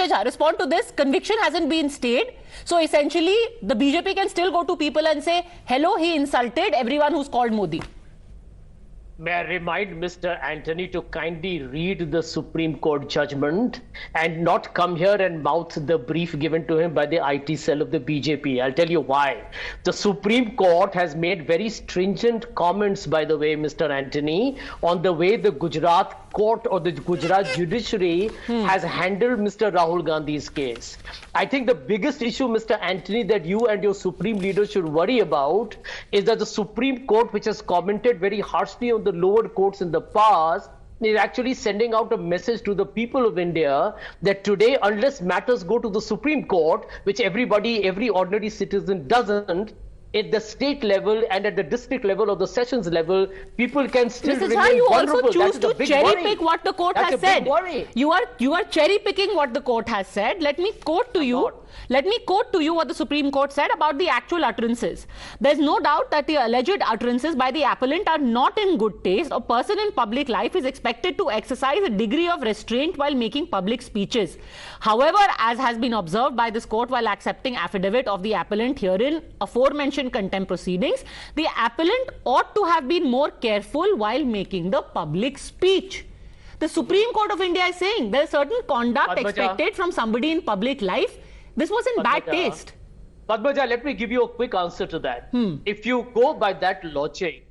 Jha, respond to this. Conviction hasn't been stayed. So essentially, the BJP can still go to people and say, hello, he insulted everyone who's called Modi. May I remind Mr. Anthony to kindly read the Supreme Court judgment and not come here and mouth the brief given to him by the IT cell of the BJP. I'll tell you why. The Supreme Court has made very stringent comments, by the way, Mr. Anthony, on the way the Gujarat court or the Gujarat judiciary has handled Mr. Rahul Gandhi's case. I think the biggest issue, Mr. Anthony, that you and your Supreme Leader should worry about is that the Supreme Court, which has commented very harshly on the lower courts in the past, is actually sending out a message to the people of India that today, unless matters go to the Supreme Court, which every ordinary citizen doesn't, at the state level and at the district level or the sessions level, people can still Mr. remain Jha, you vulnerable. also choose to cherry pick what the court has said. You are cherry picking what the court has said. Let me quote to you. Let me quote to you what the Supreme Court said about the actual utterances. There's no doubt that the alleged utterances by the appellant are not in good taste. A person in public life is expected to exercise a degree of restraint while making public speeches. However, as has been observed by this court while accepting affidavit of the appellant herein aforementioned contempt proceedings, the appellant ought to have been more careful while making the public speech. The Supreme Court of India is saying there is certain conduct expected from somebody in public life. This was in bad taste. Padma Jha, let me give you a quick answer to that. If you go by that logic,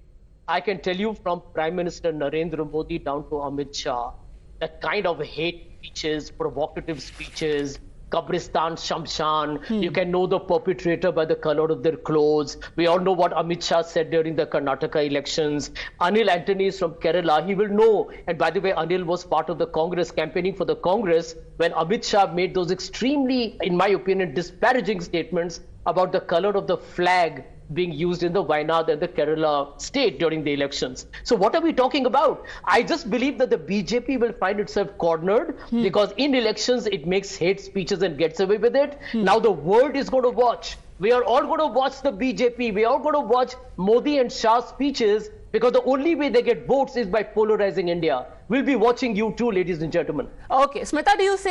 I can tell you from Prime Minister Narendra Modi down to Amit Shah, the kind of hate speeches, provocative speeches, Kabristan, Shamshan, you can know the perpetrator by the color of their clothes. We all know what Amit Shah said during the Karnataka elections. Anil Antony is from Kerala. He will know. And by the way, Anil was part of the Congress, campaigning for the Congress, when Amit Shah made those extremely, in my opinion, disparaging statements about the color of the flag being used in the Wayanad and the Kerala state during the elections. So what are we talking about? I just believe that the BJP will find itself cornered because in elections it makes hate speeches and gets away with it. Now the world is going to watch. We are all going to watch the BJP. We are all going to watch Modi and Shah speeches because the only way they get votes is by polarizing India. We'll be watching you too, ladies and gentlemen. Okay, Smita, do you say